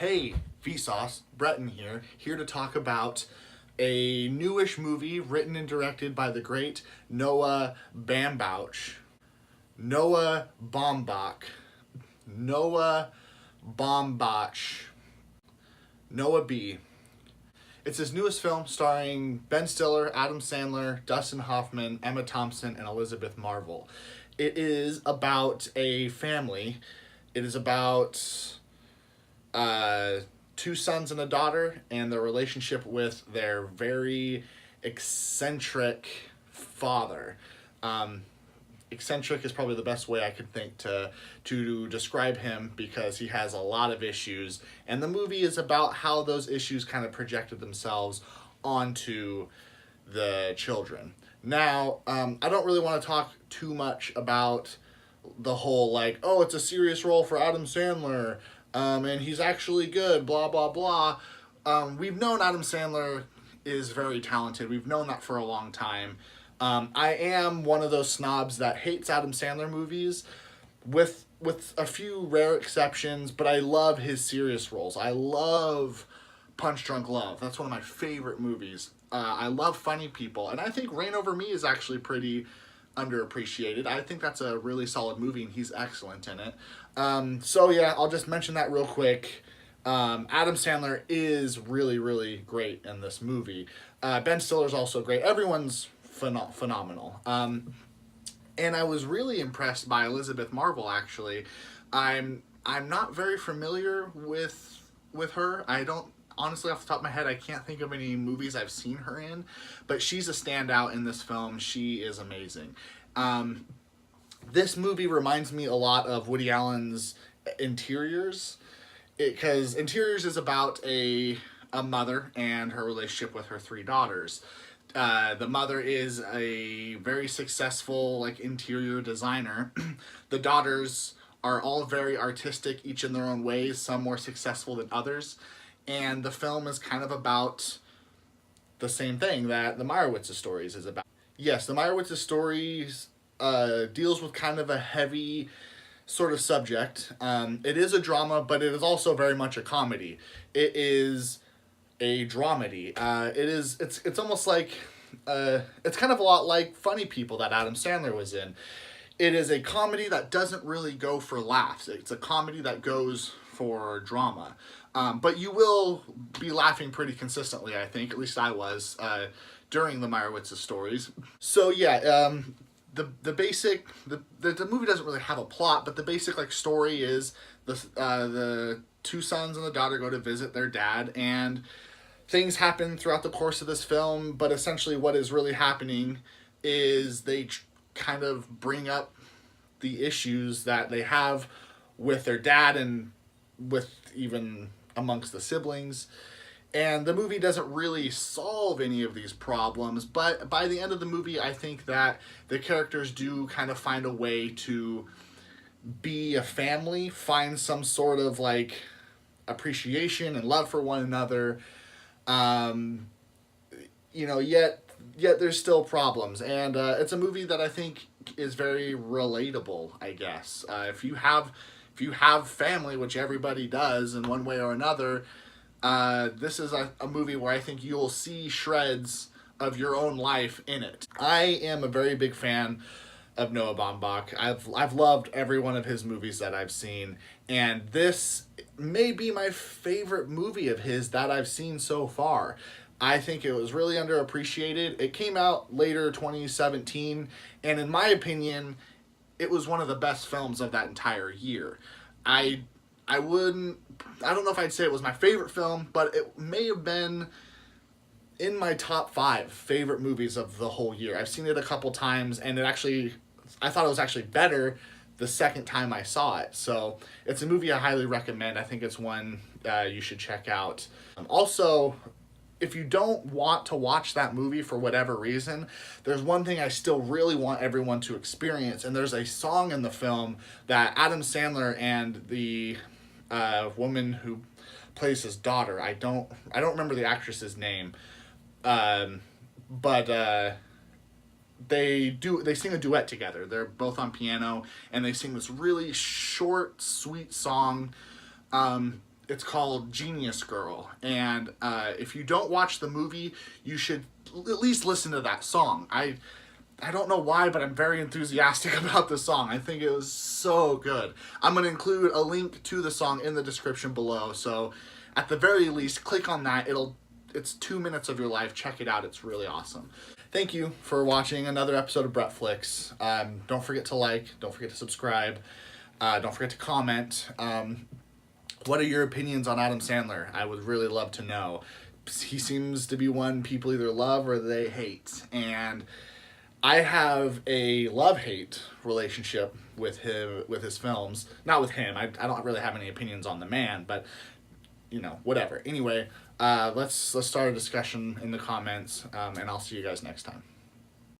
Hey, Vsauce, Breton here to talk about a newish movie written and directed by the great Noah Baumbach. Noah Baumbach. Noah Baumbach. Noah B. It's his newest film starring Ben Stiller, Adam Sandler, Dustin Hoffman, Emma Thompson, and Elizabeth Marvel. It is about a family. It is about two sons and a daughter and their relationship with their very eccentric father. Eccentric is probably the best way I could think to describe him because he has a lot of issues, and the movie is about how those issues kind of projected themselves onto the children. Now, I don't really want to talk too much about the whole it's a serious role for Adam Sandler, and he's actually good, blah, blah, blah. We've known Adam Sandler is very talented. We've known that for a long time. I am one of those snobs that hates Adam Sandler movies with a few rare exceptions, but I love his serious roles. I love Punch Drunk Love. That's one of my favorite movies. I love Funny People, and I think Reign Over Me is actually pretty underappreciated. I think that's a really solid movie, and he's excellent in it. So yeah, I'll just mention that real quick. Adam Sandler is really, really great in this movie. Ben Stiller's also great. Everyone's phenomenal. And I was really impressed by Elizabeth Marvel, actually. I'm not very familiar with her. I don't, honestly, off the top of my head, I can't think of any movies I've seen her in, but she's a standout in this film. She is amazing. This movie reminds me a lot of Woody Allen's Interiors, because Interiors is about a mother and her relationship with her three daughters. The mother is a very successful interior designer. The daughters are all very artistic, each in their own ways, some more successful than others. And the film is kind of about the same thing that the Meyerowitz Stories is about. Yes, the Meyerowitz Stories deals with kind of a heavy sort of subject. It is a drama, but it is also very much a comedy. It is a dramedy. It's almost like it's kind of a lot like Funny People that Adam Sandler was in. It is a comedy that doesn't really go for laughs. It's a comedy that goes for drama. But you will be laughing pretty consistently, I think. At least I was during the Meyerowitz Stories. So yeah, the movie doesn't really have a plot, but the basic story is the two sons and the daughter go to visit their dad, and things happen throughout the course of this film, but essentially what is really happening is they kind of bring up the issues that they have with their dad and with even amongst the siblings. And the movie doesn't really solve any of these problems, but by the end of the movie, I think that the characters do kind of find a way to be a family, find some sort of appreciation and love for one another. Yet there's still problems, and it's a movie that I think is very relatable, I guess. If you have family, which everybody does in one way or another, this is a movie where I think you'll see shreds of your own life in it. I am a very big fan of Noah Baumbach. I've loved every one of his movies that I've seen, and this may be my favorite movie of his that I've seen so far. I think it was really underappreciated. It came out later, 2017, and in my opinion, it was one of the best films of that entire year. I don't know if I'd say it was my favorite film, but it may have been in my top 5 favorite movies of the whole year. I've seen it a couple times, and I thought it was actually better the second time I saw it. So it's a movie I highly recommend. I think it's one you should check out. Also, if you don't want to watch that movie for whatever reason, there's one thing I still really want everyone to experience, and there's a song in the film that Adam Sandler and the woman who plays his daughter, I don't remember the actress's name, but they sing a duet together. They're both on piano, and they sing this really short, sweet song. It's called Genius Girl, and if you don't watch the movie, you should at least listen to that song. I don't know why, but I'm very enthusiastic about the song. I think it was so good. I'm going to include a link to the song in the description below, so at the very least, click on that. It's 2 minutes of your life. Check it out. It's really awesome. Thank you for watching another episode of Bretflix. Don't forget to like. Don't forget to subscribe. Don't forget to comment. What are your opinions on Adam Sandler? I would really love to know. He seems to be one people either love or they hate. And I have a love-hate relationship with him, with his films. Not with him. I don't really have any opinions on the man, but, you know, whatever. Anyway, let's start a discussion in the comments, and I'll see you guys next time.